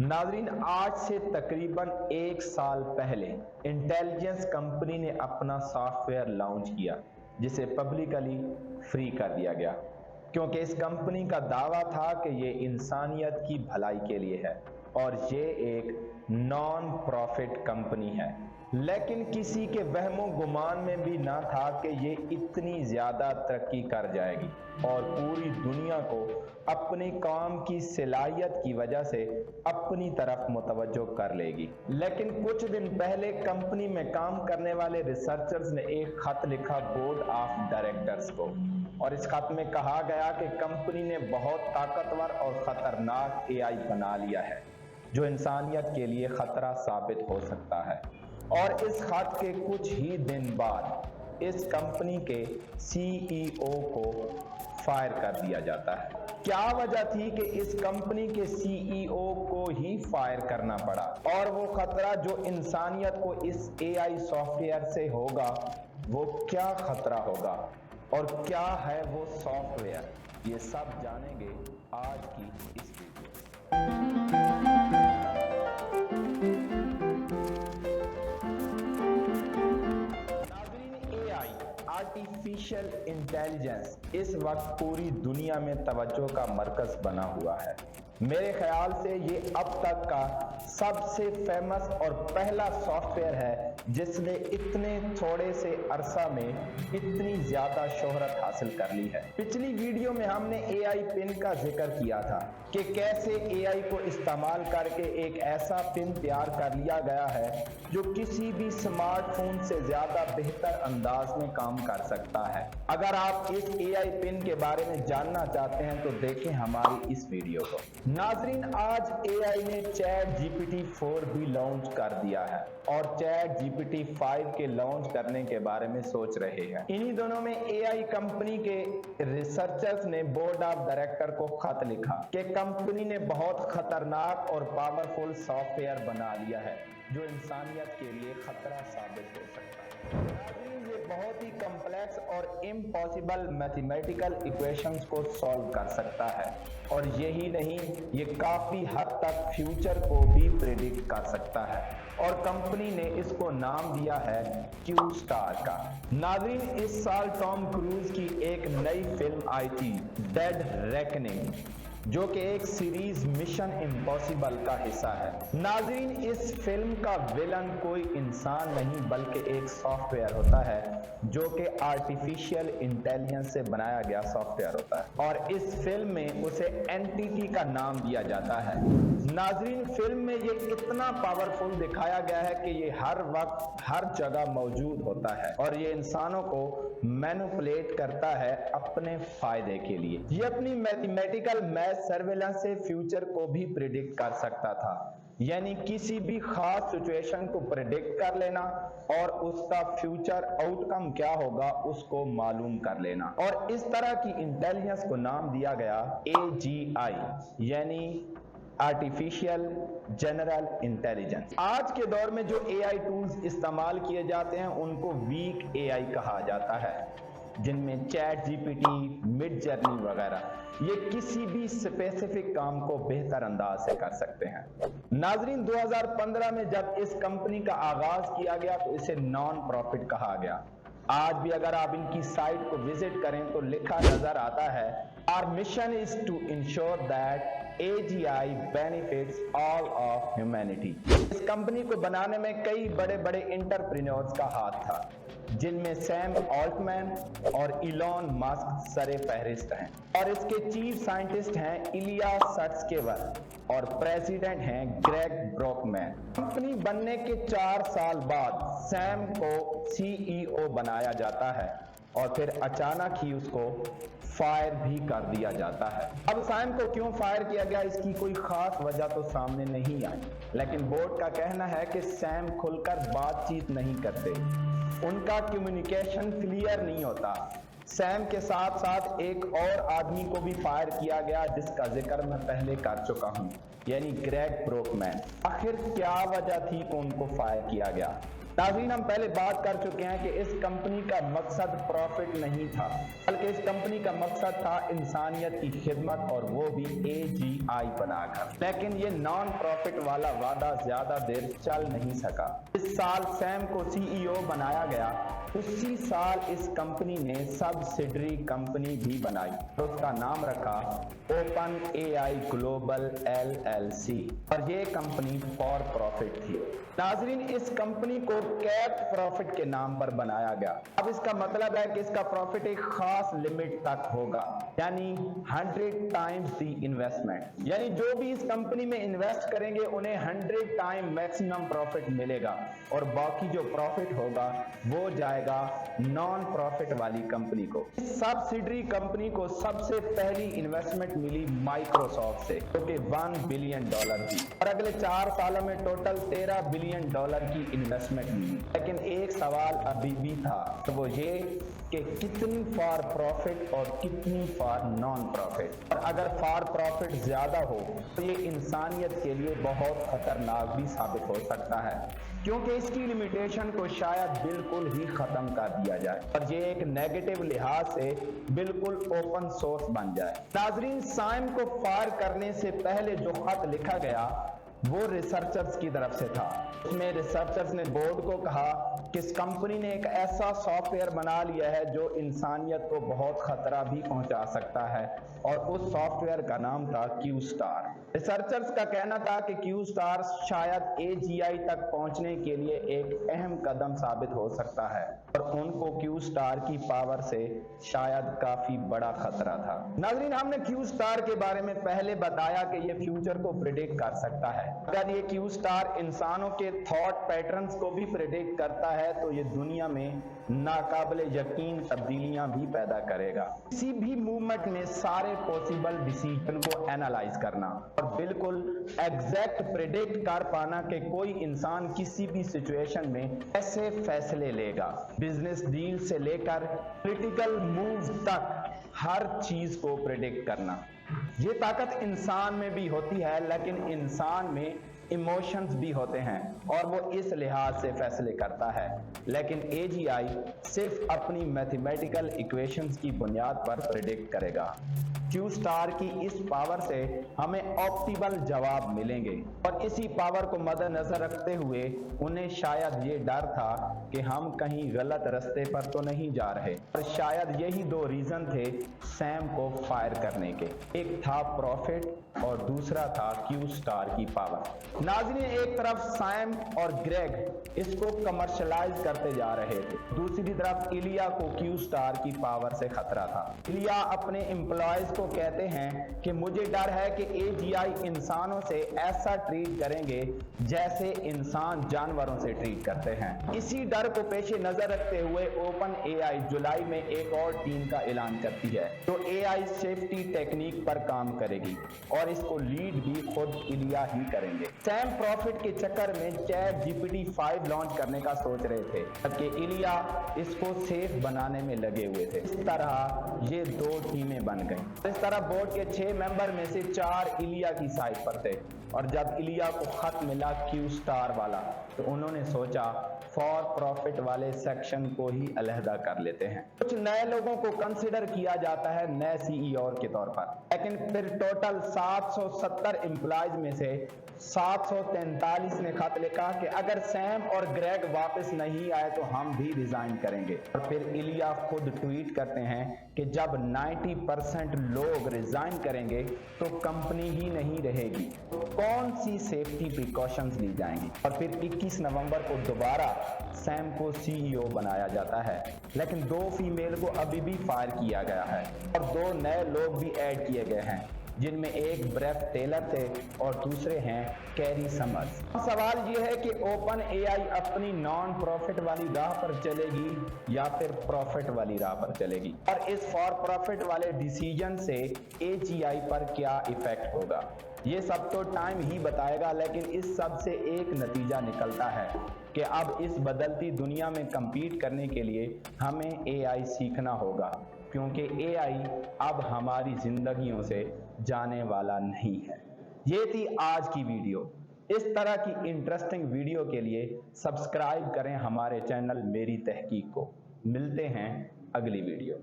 नाज़रीन, आज से तकरीबन 1 साल पहले इंटेलिजेंस कंपनी ने अपना सॉफ्टवेयर लॉन्च किया जिसे पब्लिकली फ्री कर दिया गया, क्योंकि इस कंपनी का दावा था कि ये इंसानियत की भलाई के लिए है और ये एक नॉन प्रॉफिट कंपनी है। लेकिन किसी के वहमो गुमान में भी ना था कि ये इतनी ज़्यादा तरक्की कर जाएगी और पूरी दुनिया को अपने काम की सलाहियत की वजह से अपनी तरफ मुतवज्जो कर लेगी। लेकिन कुछ दिन पहले कंपनी में काम करने वाले रिसर्चर्स ने एक खत लिखा बोर्ड ऑफ डायरेक्टर्स को, और इस खत में कहा गया कि कंपनी ने बहुत ताकतवर और ख़तरनाक AI बना लिया है जो इंसानियत के लिए ख़तरा साबित हो सकता है। और इस खत के कुछ ही दिन बाद इस कंपनी के CEO को फायर कर दिया जाता है। क्या वजह थी कि इस कंपनी के CEO को ही फायर करना पड़ा, और वो खतरा जो इंसानियत को इस AI सॉफ्टवेयर से होगा वो क्या खतरा होगा और क्या है वो सॉफ्टवेयर, ये सब जानेंगे आज की इस वीडियो में। आर्टिफिशियल इंटेलिजेंस इस वक्त पूरी दुनिया में तवज्जो का मरकज बना हुआ है। मेरे ख्याल से ये अब तक का सबसे फेमस और पहला सॉफ्टवेयर है जिसने इतने थोड़े से अरसा में इतनी ज्यादा शोहरत हासिल कर ली है। पिछली वीडियो में हमने AI पिन का जिक्र किया था कि कैसे AI को इस्तेमाल करके एक ऐसा पिन तैयार कर लिया गया है जो किसी भी स्मार्टफोन से ज्यादा बेहतर अंदाज में काम कर सकता है। अगर आप इस AI पिन के बारे में जानना चाहते हैं तो देखें हमारी इस वीडियो को। नाज़रीन, आज AI ने ChatGPT-4 भी लॉन्च कर दिया है और ChatGPT-5 के लॉन्च करने के बारे में सोच रहे हैं। इन्हीं दोनों में AI कंपनी के रिसर्चर्स ने बोर्ड ऑफ डायरेक्टर को खत लिखा कि कंपनी ने बहुत खतरनाक और पावरफुल सॉफ्टवेयर बना लिया है जो इंसानियत के लिए खतरा साबित हो सकता है। ये बहुत ही कॉम्प्लेक्स और इम्पॉसिबल मैथमेटिकल इक्वेशंस को सॉल्व कर सकता है, और यही नहीं, ये काफी हद तक फ्यूचर को भी प्रेडिक्ट कर सकता है, और कंपनी ने इसको नाम दिया है Q स्टार का। नाज़रीन, इस साल टॉम क्रूज की एक नई फिल्म आई थी डेड रेकनिंग, जो कि एक सीरीज मिशन इम्पॉसिबल का हिस्सा है। नाज़रीन, इस फिल्म का विलन कोई इंसान नहीं बल्कि एक सॉफ्टवेयर होता है जो कि आर्टिफिशियल इंटेलिजेंस से बनाया गया सॉफ्टवेयर होता है, और इस फिल्म में उसे एंटिटी का नाम दिया जाता है। नाज़रीन, फिल्म में ये इतना पावरफुल दिखाया गया है कि ये हर वक्त हर जगह मौजूद होता है और ये इंसानों को मैनिपुलेट करता है अपने फायदे के लिए। ये अपनी मैथमेटिकल सर्वेलेंस से फ्यूचर को भी प्रिडिक्ट कर सकता था, यानी किसी भी खास सिचुएशन को प्रिडिक्ट कर लेना और उसका फ्यूचर आउटकम क्या होगा उसको मालूम कर लेना, और इस तरह की इंटेलिजेंस को नाम दिया गया AGI, यानी आर्टिफिशियल जनरल इंटेलिजेंस। आज के दौर में जो AI टूल्स इस्तेमाल किए जाते हैं उनको वीक AI कहा जाता है, जिनमें ChatGPT, मिड जर्नी वगैरह ये किसी भी स्पेसिफिक काम को बेहतर अंदाज से कर सकते हैं। नाज़रीन, 2015 में जब इस कंपनी का आगाज किया गया तो इसे नॉन प्रॉफिट कहा गया। आज भी अगर आप इनकी साइट को विजिट करें तो लिखा नजर आता है, Our mission is to ensure that AGI benefits all of humanity। इस कंपनी को बनाने में कई बड़े बड़े एंटरप्रेन्योर्स का हाथ था, जिनमें सैम ऑल्टमैन और इलॉन मस्क सरे फहरिस्त हैं, और इसके चीफ साइंटिस्ट हैं इलिया सट्स्केवर और प्रेसिडेंट हैं ग्रेग ब्रोकमैन। कंपनी बनने के 4 साल बाद सैम को CEO बनाया जाता है और फिर अचानक ही उसको फायर भी कर दिया जाता है। अब सैम को क्यों फायर किया गया इसकी कोई खास वजह तो सामने नहीं आई, लेकिन बोर्ड का कहना है कि सैम खुलकर बातचीत नहीं करते, उनका कम्युनिकेशन क्लियर नहीं होता। सैम के साथ साथ एक और आदमी को भी फायर किया गया जिसका जिक्र मैं पहले कर चुका हूं, यानी ग्रेग ब्रोकमैन। आखिर क्या वजह थी कि उनको फायर किया गया? नाज़रीन, हम पहले बात कर चुके हैं कि इस कंपनी का मकसद प्रॉफिट नहीं था, बल्कि इस कंपनी का मकसद था इंसानियत की खिदमत, और वो भी AGI बनाकर। लेकिन ये नॉन प्रॉफिट वाला वादा ज्यादा देर चल नहीं सका। इस साल सैम को CEO बनाया गया, उसी साल इस कंपनी ने सब्सिडरी कंपनी भी बनाई और उसका नाम रखा OpenAI ग्लोबल LLC, और ये कंपनी फॉर प्रॉफिट थी। नाजरीन, इस कंपनी को कैप प्रॉफिट के नाम पर बनाया गया। अब इसका मतलब है कि इसका प्रॉफिट एक खास लिमिट तक होगा, यानी 100 टाइम्स दी इन्वेस्टमेंट, यानी जो भी इस कंपनी में इन्वेस्ट करेंगे उन्हें 100 टाइम मैक्सिमम प्रॉफिट मिलेगा, और बाकी जो प्रॉफिट होगा वो जाएगा नॉन प्रॉफिट वाली कंपनी को। इस सब्सिडरी कंपनी को सबसे पहली इन्वेस्टमेंट मिली माइक्रोसॉफ्ट से, जो कि $1 बिलियन थी, और अगले 4 सालों में टोटल $13 बिलियन की इन्वेस्टमेंट मिली। लेकिन एक सवाल अभी भी था, तो वो ये कि कितनी फॉर प्रॉफिट और कितनी फॉर नॉन प्रॉफिट। और अगर फॉर प्रॉफिट ज्यादा हो तो ये इंसानियत के लिए बहुत खतरनाक भी साबित हो सकता है, क्योंकि इसकी लिमिटेशन को शायद बिल्कुल ही खत्म कर दिया जाए और ये एक नेगेटिव लिहाज से बिल्कुल ओपन सोर्स बन जाए। नाजरीन, सैम को फायर करने से पहले जो खत लिखा गया वो रिसर्चर्स की तरफ से था। उसमें रिसर्चर्स ने बोर्ड को कहा कि इस कंपनी ने एक ऐसा सॉफ्टवेयर बना लिया है जो इंसानियत को बहुत खतरा भी पहुंचा सकता है, और उस सॉफ्टवेयर का नाम था क्यू स्टार। रिसर्चर्स का कहना था कि क्यू स्टार शायद AGI तक पहुंचने के लिए एक अहम कदम साबित हो सकता है, और उनको क्यू स्टार की पावर से शायद काफी बड़ा खतरा था। नाज़रीन, हमने क्यू स्टार के बारे में पहले बताया कि ये फ्यूचर को प्रेडिक्ट कर सकता है। अगर ये क्यू स्टार इंसानों के थॉट पैटर्न्स को भी प्रेडिक्ट करता है तो ये दुनिया में नाकाबिले यकीन तब्दीलियां भी पैदा करेगा। किसी भी मूवमेंट में सारे पॉसिबल डिसीजन को एनालाइज करना और बिल्कुल एग्जैक्ट प्रेडिक्ट कर पाना कि कोई इंसान किसी भी सिचुएशन में कैसे फैसले लेगा। बिजनेस डील से लेकर पॉलिटिकल मूव तक हर चीज को प्रेडिक्ट करना, ये ताकत इंसान में भी होती है, लेकिन इंसान में इमोशंस भी होते हैं और वो इस लिहाज से फैसले करता है। लेकिन AGI सिर्फ अपनी मैथमेटिकल इक्वेशंस की बुनियाद पर प्रेडिक्ट करेगा। क्यू स्टार की इस पावर से हमें ऑप्टिमल जवाब मिलेंगे, और इसी पावर को मद्देनजर रखते हुए उन्हें शायद ये डर था कि हम कहीं गलत रास्ते पर तो नहीं जा रहे, और शायद यही 2 रीजन थे सैम को फायर करने के। एक था प्रॉफिट और दूसरा था क्यू स्टार की पावर। नाज़रीन, एक तरफ सैम और ग्रेग इसको कमर्शलाइज करते जा रहे थे, दूसरी तरफ इलिया को क्यू स्टार की पावर से खतरा था। इलिया अपने एम्प्लॉयज को कहते हैं कि मुझे डर है कि AGI इंसानों से ऐसा ट्रीट करेंगे जैसे इंसान जानवरों से ट्रीट करते हैं। इसी डर को पेश नजर रखते हुए OpenAI जुलाई में एक और टीम का ऐलान करती है जो AI सेफ्टी टेक्निक पर काम करेगी, और इसको लीड भी खुद इलिया ही करेंगे। सैम प्रॉफिट के चक्कर में ChatGPT 5 लॉन्च करने का सोच रहे थे, जबकि इलिया इसको सेफ बनाने में लगे हुए थे। इस तरह ये 2 टीमें बन गईं। इस तरह बोर्ड के 6 मेंबर में से 4 इलिया की साइड पर थे, और जब इलिया को खत मिला क्यू स्टार वाला तो उन्होंने सोचा फॉर प्रॉफिट वाले सेक्शन को ही अलहदा कर लेते हैं। कुछ नए लोगों को कंसिडर किया जाता है नए CEO के तौर पर, लेकिन फिर टोटल 770 एम्प्लॉयज में से 743 ने खत लिखा कि अगर सैम और ग्रेग वापस नहीं आए तो हम भी रिजाइन करेंगे। और फिर इलिया खुद ट्वीट करते हैं कि जब 90% लोग रिजाइन करेंगे तो कंपनी ही नहीं रहेगी, तो कौन सी सेफ्टी प्रिकॉशंस ली जाएंगी। और फिर 21 नवंबर को दोबारा सैम को CEO बनाया जाता है, लेकिन 2 फीमेल को अभी भी फायर किया गया है और 2 नए लोग भी ऐड किए गए हैं, जिनमें एक ब्रेफ टेलर थे और दूसरे हैं कैरी समर्स। सवाल ये है कि OpenAI अपनी नॉन प्रॉफिट वाली राह पर चलेगी या फिर प्रॉफिट वाली राह पर चलेगी, और इस फॉर प्रॉफिट वाले डिसीजन से AGI पर क्या इफेक्ट होगा, ये सब तो टाइम ही बताएगा। लेकिन इस सब से एक नतीजा निकलता है कि अब इस बदलती दुनिया में compete करने के लिए हमें AI सीखना होगा, क्योंकि AI अब हमारी जिंदगियों से जाने वाला नहीं है। ये थी आज की वीडियो। इस तरह की इंटरेस्टिंग वीडियो के लिए सब्सक्राइब करें हमारे चैनल मेरी तहकीक को। मिलते हैं अगली वीडियो में।